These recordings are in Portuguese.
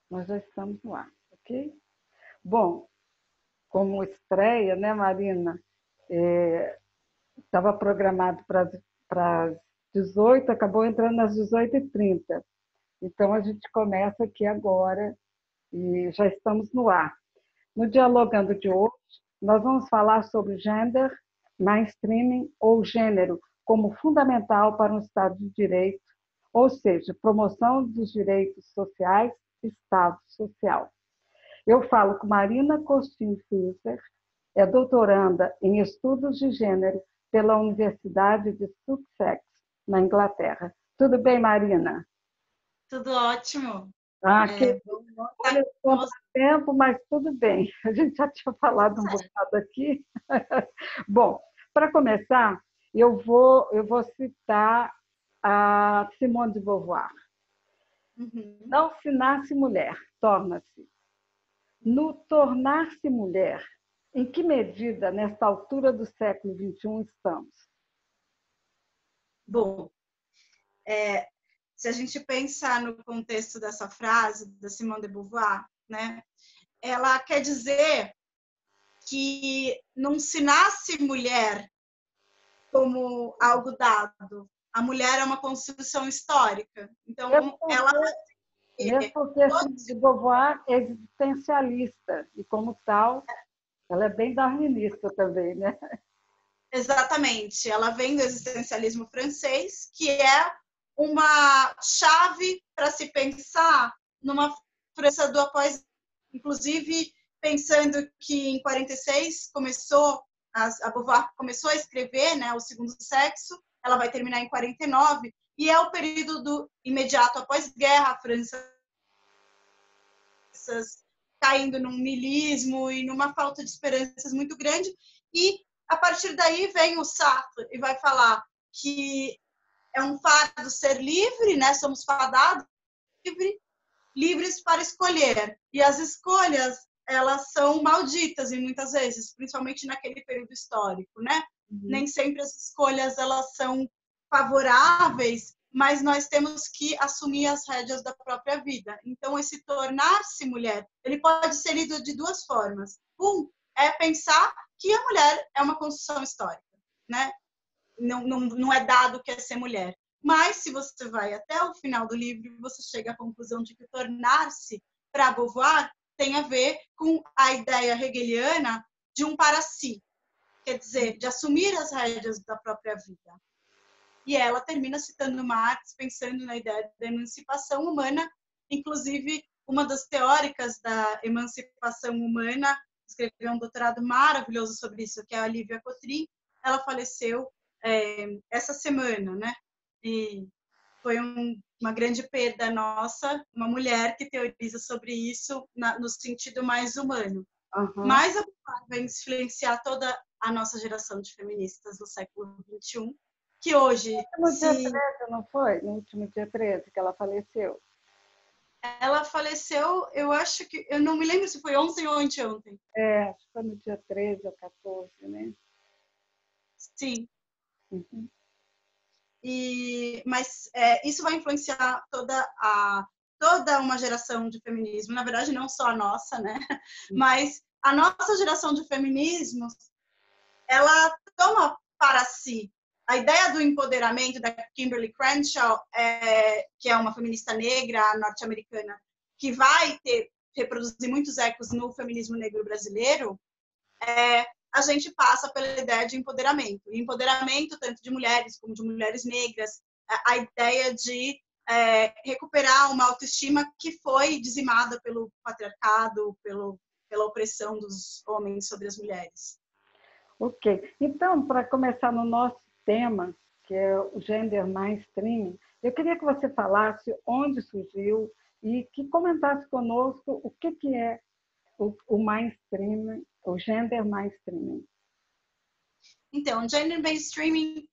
Nós já estamos no ar, ok? Bom, como estreia, né, Marina? Estava programado para as 18, acabou entrando às 18h30. Então, a gente começa aqui agora e já estamos no ar. No Dialogando de hoje, nós vamos falar sobre gender, mainstreaming ou gênero como fundamental para um Estado de Direito, ou seja, promoção dos direitos sociais, Estado social. Eu falo com Marina Costin Fischer, é doutoranda em estudos de gênero pela Universidade de Sussex, na Inglaterra. Tudo bem, Marina? Tudo ótimo. Que Vou bom. estar Olha, com quanto tempo, mas tudo bem. A gente já tinha falado um você. bocado aqui. Bom, para começar, eu vou citar a Simone de Beauvoir. Uhum. Não se nasce mulher, torna-se. No tornar-se mulher, em que medida, nesta altura do século XXI, estamos? Bom, se a gente pensar no contexto dessa frase da Simone de Beauvoir, né, ela quer dizer que não se nasce mulher como algo dado. A mulher é uma construção histórica. Mesmo Então, ela porque, mesmo porque Simone de Beauvoir é existencialista, e como tal, ela é bem darwinista também, né? exatamente, ela vem do existencialismo francês, que é uma chave para se pensar numa França do após, inclusive pensando que em 46 começou a Beauvoir começou a escrever, né, o Segundo Sexo, ela vai terminar em 49 e é o período do imediato após guerra, a França caindo num niilismo e numa falta de esperanças muito grande. E a partir daí vem o Sartre e vai falar que é um fardo ser livre, né? Somos fadados livres para escolher. E as escolhas, elas são malditas e muitas vezes, principalmente naquele período histórico, né? Uhum. Nem sempre as escolhas elas são favoráveis, mas nós temos que assumir as rédeas da própria vida. Então, esse tornar-se mulher, ele pode ser lido de duas formas. Um é pensar que a mulher é uma construção histórica, né? Não é dado que é ser mulher. Mas, se você vai até o final do livro, você chega à conclusão de que tornar-se, para Beauvoir, tem a ver com a ideia hegeliana de um para si, quer dizer, de assumir as rédeas da própria vida. E ela termina citando Marx, pensando na ideia da emancipação humana, inclusive uma das teóricas da emancipação humana, escreveu um doutorado maravilhoso sobre isso, que é a Lívia Cotrim. Ela faleceu essa semana, né? E foi uma grande perda nossa, uma mulher que teoriza sobre isso no sentido mais humano. Uhum. Mas a vai influenciar toda a nossa geração de feministas do século XXI, que hoje, No dia se 13, não foi? No último dia 13 que ela faleceu. ela faleceu, eu acho que, eu não me lembro se foi ontem ou anteontem. Acho que foi no dia 13 ou 14, né? Sim. Uhum. Mas isso vai influenciar toda uma geração de feminismo. Na verdade, não só a nossa, né? Mas a nossa geração de feminismo, ela toma para si a ideia do empoderamento da Kimberly Crenshaw, que é uma feminista negra norte-americana, que vai reproduzir muitos ecos no feminismo negro brasileiro. A gente passa pela ideia de empoderamento. E empoderamento tanto de mulheres como de mulheres negras, a ideia de recuperar uma autoestima que foi dizimada pelo patriarcado, pela opressão dos homens sobre as mulheres. Ok. Então, para começar no nosso tema, que é o gender mainstream, eu queria que você falasse onde surgiu e que comentasse conosco o que é o mainstream, o gender mainstream. Então, gender mainstreaming,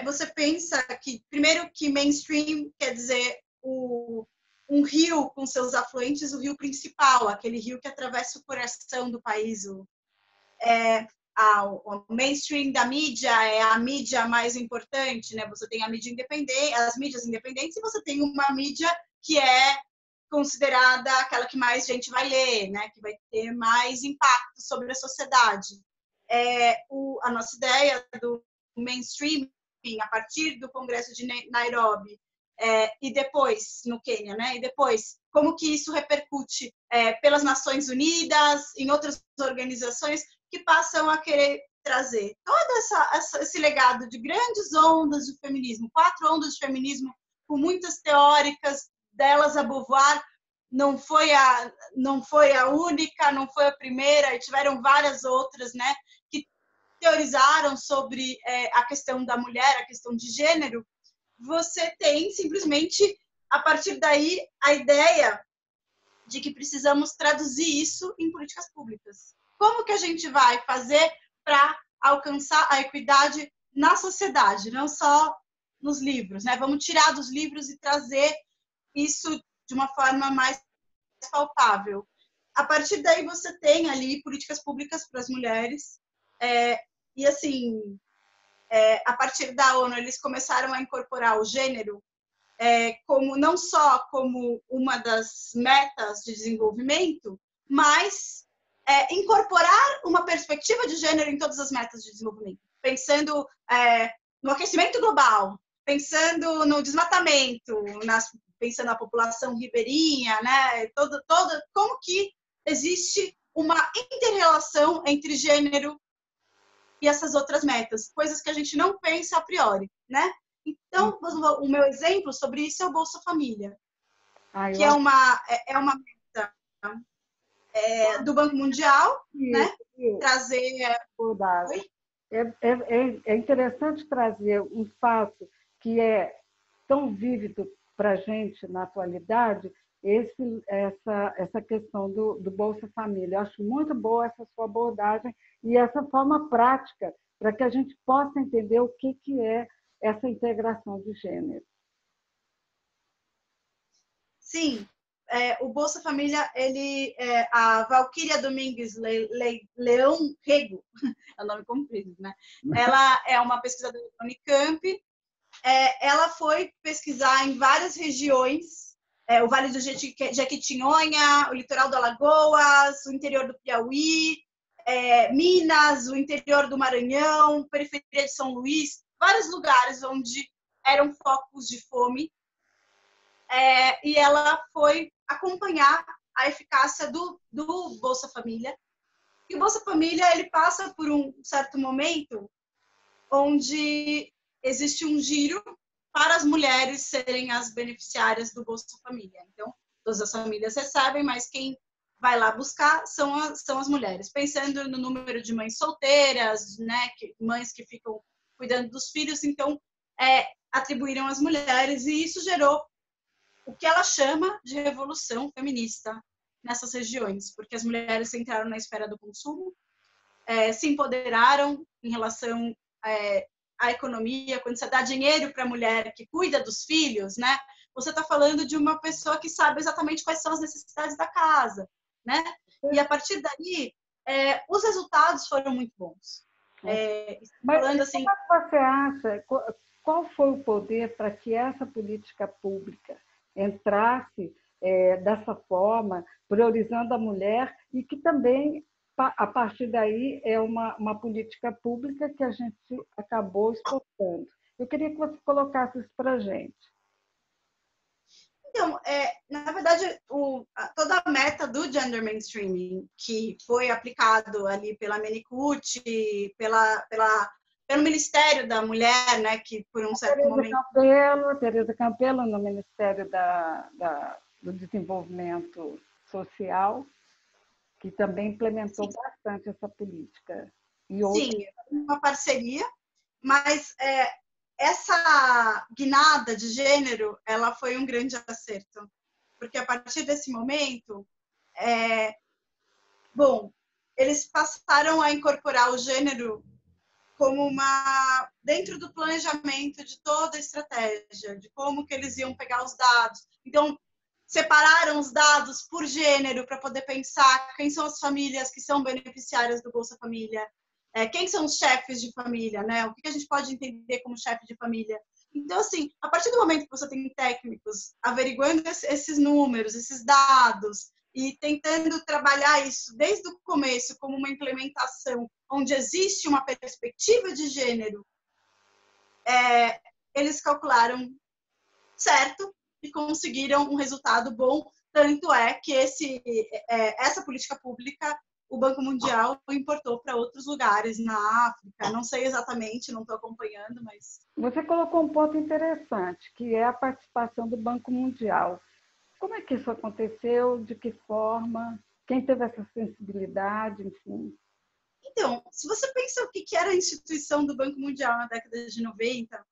você pensa que, primeiro, que mainstream quer dizer um rio com seus afluentes, o rio principal, aquele rio que atravessa o coração do país. O mainstream da mídia é a mídia mais importante, né? Você tem a mídia independente, as mídias independentes, e você tem uma mídia que é considerada aquela que mais gente vai ler, né? Que vai ter mais impacto sobre a sociedade. A nossa ideia do mainstreaming, a partir do Congresso de Nairobi, e depois no Quênia, né? E depois como que isso repercute pelas Nações Unidas, em outras organizações que passam a querer trazer todo esse legado de grandes ondas de feminismo, 4 ondas de feminismo com muitas teóricas, delas a Beauvoir não foi a única, não foi a primeira, e tiveram várias outras, né, que teorizaram sobre a questão da mulher, a questão de gênero. Você tem simplesmente, a partir daí, a ideia de que precisamos traduzir isso em políticas públicas. Como que a gente vai fazer para alcançar a equidade na sociedade, não só nos livros, né? Vamos tirar dos livros e trazer isso de uma forma mais palpável. A partir daí você tem ali políticas públicas para as mulheres, e assim, a partir da ONU eles começaram a incorporar o gênero como não só como uma das metas de desenvolvimento, mas incorporar uma perspectiva de gênero em todas as metas de desenvolvimento, pensando no aquecimento global, pensando no desmatamento, pensando na população ribeirinha, né? Como que existe uma inter-relação entre gênero e essas outras metas, coisas que a gente não pensa a priori, né? Então, o meu exemplo sobre isso é o Bolsa Família, que é uma meta do Banco Mundial, né? Trazer... É interessante trazer um fato que é tão vívido para a gente na atualidade, essa questão do Bolsa Família. Eu acho muito boa essa sua abordagem e essa forma prática para que a gente possa entender o que é essa integração de gênero. Sim, o Bolsa Família, a Valquíria Domingues Leão Rego, é o nome comprido, né? Ela é uma pesquisadora da Unicamp. Ela foi pesquisar em várias regiões, o Vale do Jequitinhonha, o litoral do Alagoas, o interior do Piauí, Minas, o interior do Maranhão, periferia de São Luís, vários lugares onde eram focos de fome, e ela foi acompanhar a eficácia do Bolsa Família. E o Bolsa Família ele passa por um certo momento onde existe um giro para as mulheres serem as beneficiárias do Bolsa Família. Então, todas as famílias recebem, mas quem vai lá buscar são as mulheres. Pensando no número de mães solteiras, né, mães que ficam cuidando dos filhos, então, atribuíram às mulheres, e isso gerou o que ela chama de revolução feminista nessas regiões, porque as mulheres entraram na esfera do consumo, se empoderaram em relação à economia. Quando você dá dinheiro para a mulher que cuida dos filhos, né, você está falando de uma pessoa que sabe exatamente quais são as necessidades da casa, né? E a partir daí, os resultados foram muito bons. Mas falando assim, como é que você acha, qual foi o poder para que essa política pública entrasse dessa forma, priorizando a mulher, e que também, a partir daí, é uma política pública que a gente acabou exportando? Eu queria que você colocasse isso para a gente. Então, na verdade, toda a meta do gender mainstreaming, que foi aplicado ali pela Menicucci, pelo Ministério da Mulher, né, que por um certo momento... Tereza Campelo, no Ministério do Desenvolvimento Social, que também implementou bastante essa política. Sim, uma parceria, mas essa guinada de gênero, ela foi um grande acerto, porque a partir desse momento, eles passaram a incorporar o gênero como dentro do planejamento de toda a estratégia, de como que eles iam pegar os dados. Então, separaram os dados por gênero para poder pensar quem são as famílias que são beneficiárias do Bolsa Família, quem são os chefes de família, né? O que a gente pode entender como chefe de família. Então, assim, a partir do momento que você tem técnicos averiguando esses números, esses dados, e tentando trabalhar isso desde o começo como uma implementação onde existe uma perspectiva de gênero, eles calcularam certo e conseguiram um resultado bom. Tanto é que essa política pública o Banco Mundial importou para outros lugares na África. Não sei exatamente, não estou acompanhando, mas... Você colocou um ponto interessante, que é a participação do Banco Mundial. Como é que isso aconteceu? De que forma? Quem teve essa sensibilidade? Enfim. Então, se você pensa o que era a instituição do Banco Mundial na década de 90,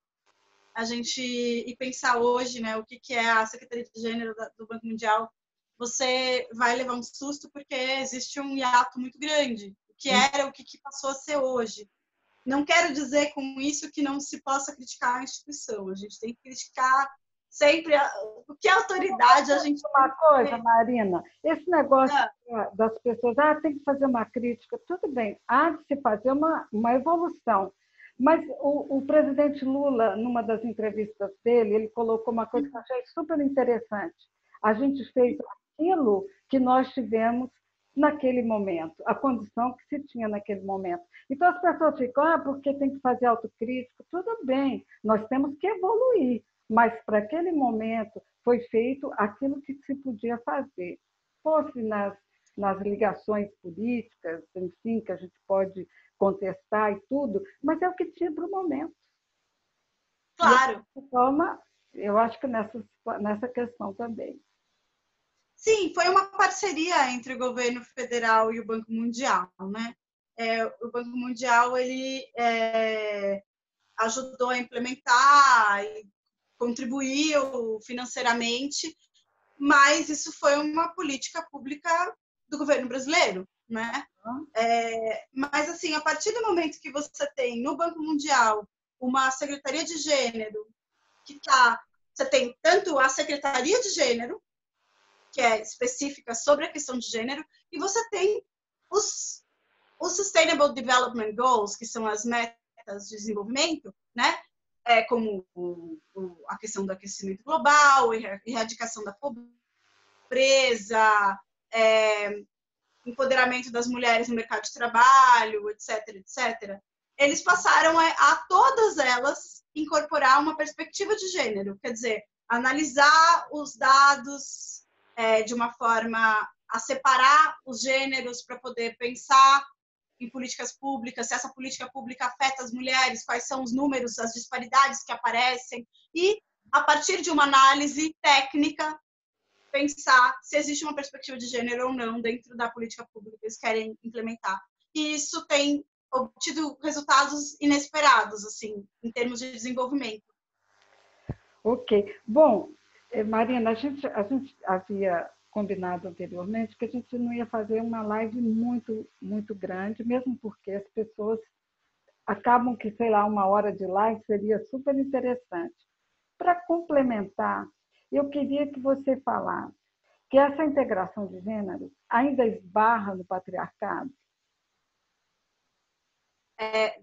e pensar hoje, né, o que é a Secretaria de Gênero do Banco Mundial, você vai levar um susto porque existe um hiato muito grande. O que era, o que passou a ser hoje. Não quero dizer com isso que não se possa criticar a instituição. A gente tem que criticar sempre o que é autoridade a gente... Uma coisa, Marina, esse negócio das pessoas, tem que fazer uma crítica, tudo bem, há de se fazer uma evolução. Mas o presidente Lula, numa das entrevistas dele, ele colocou uma coisa que eu achei super interessante. A gente fez aquilo que nós tivemos naquele momento, a condição que se tinha naquele momento. Então, as pessoas ficam, porque tem que fazer autocrítica. Tudo bem, nós temos que evoluir, mas para aquele momento foi feito aquilo que se podia fazer. Fosse nas ligações políticas, enfim, que a gente pode contestar e tudo, mas é o que tinha para o momento. Claro. De forma, eu acho que nessa questão também. Sim, foi uma parceria entre o governo federal e o Banco Mundial, né? O Banco Mundial ele ajudou a implementar e contribuiu financeiramente, mas isso foi uma política pública do governo brasileiro, né? Mas assim, a partir do momento que você tem no Banco Mundial uma secretaria de gênero você tem tanto a secretaria de gênero, que é específica sobre a questão de gênero, e você tem os Sustainable Development Goals, que são as metas de desenvolvimento, né? Como a questão do aquecimento global, erradicação da pobreza, empoderamento das mulheres no mercado de trabalho, etc., etc. Eles passaram a todas elas incorporar uma perspectiva de gênero, quer dizer, analisar os dados de uma forma a separar os gêneros para poder pensar em políticas públicas, se essa política pública afeta as mulheres, quais são os números, as disparidades que aparecem, e, a partir de uma análise técnica, pensar se existe uma perspectiva de gênero ou não dentro da política pública que eles querem implementar. E isso tem obtido resultados inesperados, assim, em termos de desenvolvimento. Ok. Bom, Marina, a gente havia combinado anteriormente que a gente não ia fazer uma live muito, muito grande, mesmo porque as pessoas acabam que, sei lá, 1 hora de live seria super interessante. Para complementar, eu queria que você falasse que essa integração de gênero ainda esbarra no patriarcado?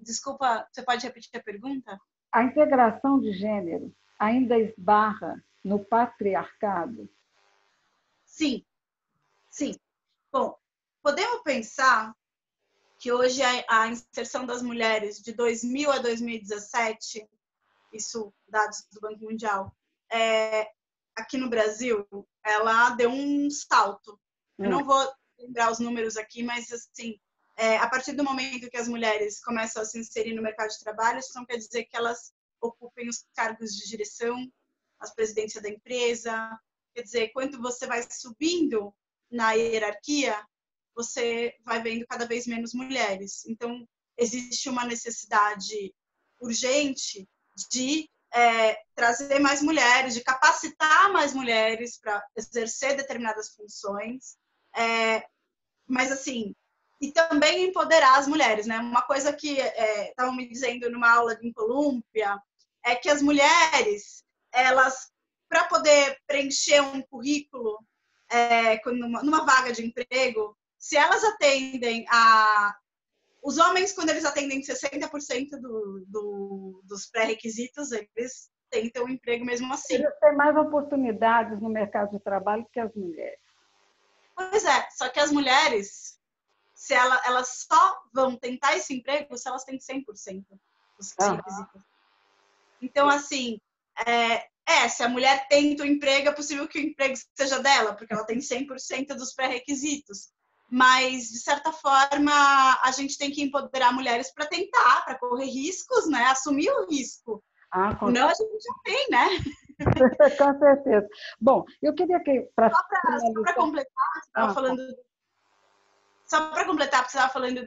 Desculpa, você pode repetir a pergunta? A integração de gênero ainda esbarra no patriarcado? Sim, sim. Bom, podemos pensar que hoje a inserção das mulheres de 2000 a 2017, isso dados do Banco Mundial, aqui no Brasil, ela deu um salto. Eu não vou lembrar os números aqui, mas assim, a partir do momento que as mulheres começam a se inserir no mercado de trabalho, isso não quer dizer que elas ocupem os cargos de direção, as presidências da empresa. Quer dizer, quando você vai subindo na hierarquia, você vai vendo cada vez menos mulheres. Então, existe uma necessidade urgente de trazer mais mulheres, de capacitar mais mulheres para exercer determinadas funções, mas assim, e também empoderar as mulheres, né? Uma coisa que estavam me dizendo numa aula em Colômbia é que as mulheres, elas, para poder preencher um currículo numa vaga de emprego, se elas atendem os homens, quando eles atendem 60% dos pré-requisitos, eles tentam um emprego mesmo assim. Eles têm mais oportunidades no mercado de trabalho que as mulheres. Pois é, só que as mulheres, se elas só vão tentar esse emprego se elas têm 100% dos requisitos. Então, assim, se a mulher tenta o emprego, é possível que o emprego seja dela, porque ela tem 100% dos pré-requisitos. Mas, de certa forma, a gente tem que empoderar mulheres para tentar, para correr riscos, né? Assumir o risco. Não, a gente já tem, né? Com certeza. Bom, eu queria que... Só para completar, você estava falando... Só para completar, porque você estava falando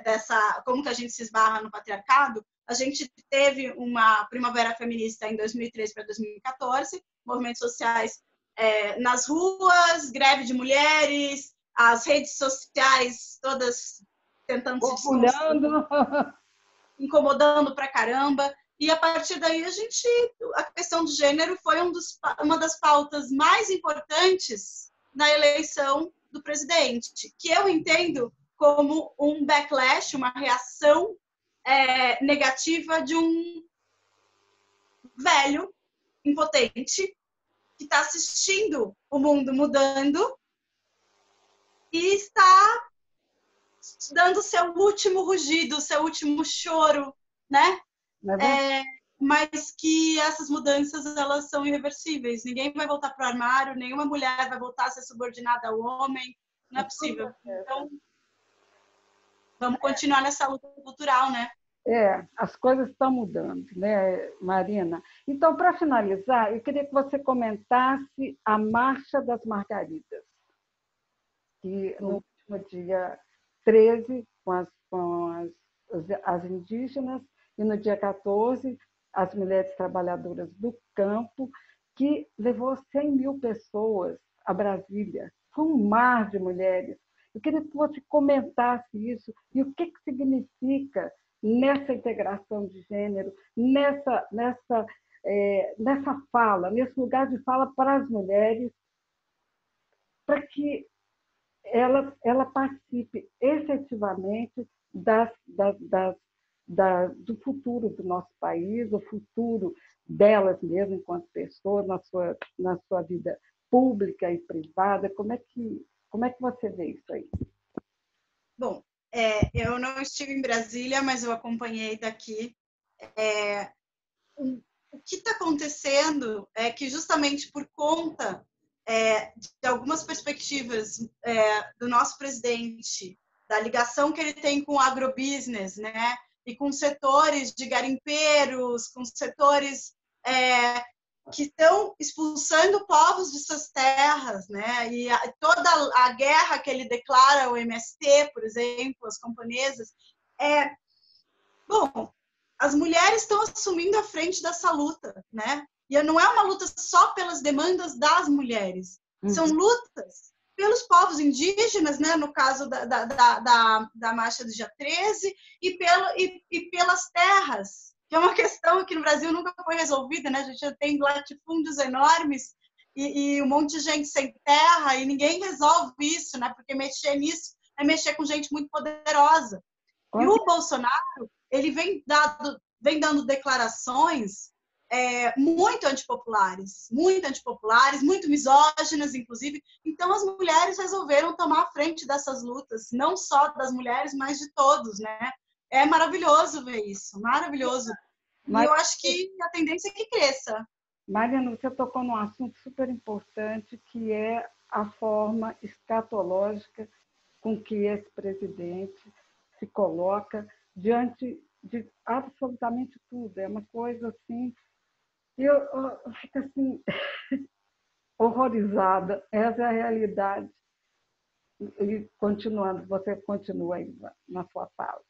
dessa como que a gente se esbarra no patriarcado, a gente teve uma primavera feminista em 2013 para 2014, movimentos sociais nas ruas, greve de mulheres, as redes sociais todas tentando se desconstruir, incomodando pra caramba. E a partir daí a questão de gênero foi uma das pautas mais importantes na eleição do presidente, que eu entendo como um backlash, uma reação negativa de um velho impotente que está assistindo o mundo mudando e está dando seu último rugido, seu último choro, né? Mas que essas mudanças, elas são irreversíveis. Ninguém vai voltar para o armário, nenhuma mulher vai voltar a ser subordinada ao homem. Não é possível. Então, vamos continuar nessa luta cultural, né? As coisas estão mudando, né, Marina? Então, para finalizar, eu queria que você comentasse a Marcha das Margaridas, que no último dia 13, com as indígenas, e no dia 14, as mulheres trabalhadoras do campo, que levou 100 mil pessoas a Brasília. Foi um mar de mulheres. Eu queria que você comentasse isso e o que significa nessa integração de gênero, nessa fala, nesse lugar de fala para as mulheres, para que ela participe efetivamente do futuro do nosso país, do futuro delas mesmas enquanto pessoas, na sua vida pública e privada. Como é que você vê isso aí? Bom, eu não estive em Brasília, mas eu acompanhei daqui. O que está acontecendo é que, justamente por conta de algumas perspectivas do nosso presidente, da ligação que ele tem com o agrobusiness, né, e com setores de garimpeiros, com setores que estão expulsando povos de suas terras, né? E toda a guerra que ele declara ao MST, por exemplo, as camponesas, bom, as mulheres estão assumindo a frente dessa luta, né? E não é uma luta só pelas demandas das mulheres, são lutas pelos povos indígenas, né? No caso da marcha do dia 13, e pelas terras, que é uma questão que no Brasil nunca foi resolvida, né? A gente já tem latifúndios enormes e um monte de gente sem terra, e ninguém resolve isso, né? Porque mexer nisso é mexer com gente muito poderosa. E o Bolsonaro, ele vem dando declarações muito antipopulares, muito misóginas, inclusive. Então, as mulheres resolveram tomar a frente dessas lutas, não só das mulheres, mas de todos, né? É maravilhoso ver isso, maravilhoso. E eu acho que a tendência é que cresça. Mariana, você tocou num assunto super importante, que é a forma escatológica com que esse presidente se coloca diante de absolutamente tudo. É uma coisa assim... Eu fico assim, horrorizada. Essa é a realidade. E continuando, você continua aí na sua fala.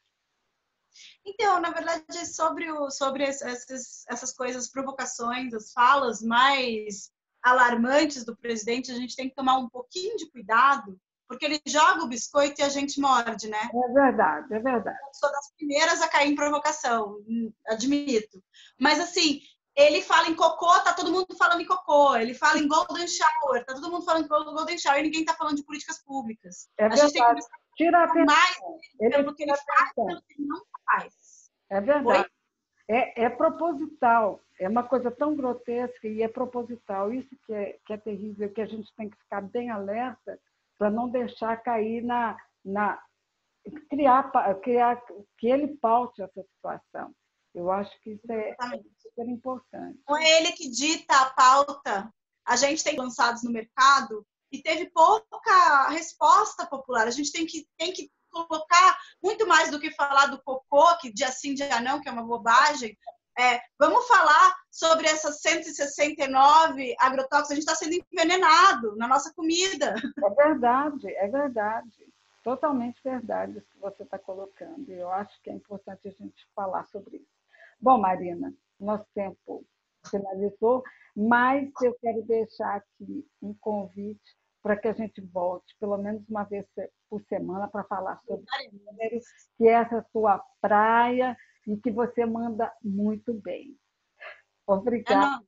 Então, na verdade, sobre essas coisas, provocações, as falas mais alarmantes do presidente, a gente tem que tomar um pouquinho de cuidado, porque ele joga o biscoito e a gente morde, né? É verdade, é verdade. Eu sou das primeiras a cair em provocação, admito. Mas, assim, ele fala em cocô, tá todo mundo falando em cocô. Ele fala em golden shower, tá todo mundo falando em golden shower e ninguém tá falando de políticas públicas. É verdade. A gente tem que tirar mais pelo que ele faz e pelo que ele não faz. É verdade. É proposital, é uma coisa tão grotesca e é proposital. Isso que é terrível, que a gente tem que ficar bem alerta para não deixar cair na criar que ele paute essa situação. Eu acho que isso é super importante. Não é ele que dita a pauta. A gente tem lançados no mercado e teve pouca resposta popular. A gente tem que colocar muito mais do que falar do cocô, que dia sim, dia não, que é uma bobagem. Vamos falar sobre essas 169 agrotóxicos. A gente está sendo envenenado na nossa comida. É verdade. Totalmente verdade isso que você está colocando. Eu acho que é importante a gente falar sobre isso. Bom, Marina, nosso tempo finalizou, mas eu quero deixar aqui um convite para que a gente volte pelo menos uma vez por semana para falar sobre gênero, que é essa sua praia e que você manda muito bem. Obrigada.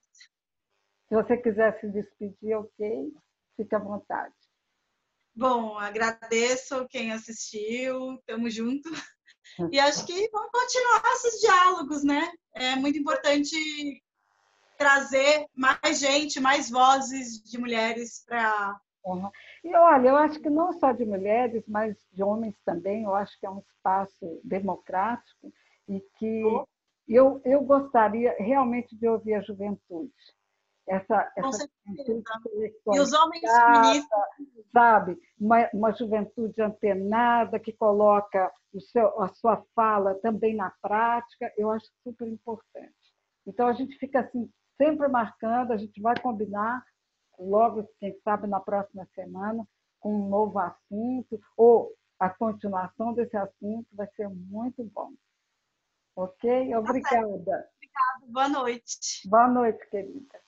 Se você quiser se despedir, ok? Fique à vontade. Bom, agradeço quem assistiu, estamos juntos. E acho que vamos continuar esses diálogos, né? É muito importante trazer mais gente, mais vozes de mulheres para... E olha, eu acho que não só de mulheres, mas de homens também, eu acho que é um espaço democrático e que eu gostaria realmente de ouvir a juventude. Essa juventude e os homens feministas, sabe? Uma juventude antenada que coloca a sua fala também na prática, eu acho super importante. Então, a gente fica assim, sempre marcando, a gente vai combinar logo, quem sabe, na próxima semana, com um novo assunto, ou a continuação desse assunto, vai ser muito bom. Ok? Obrigada. Obrigada. Boa noite. Boa noite, querida.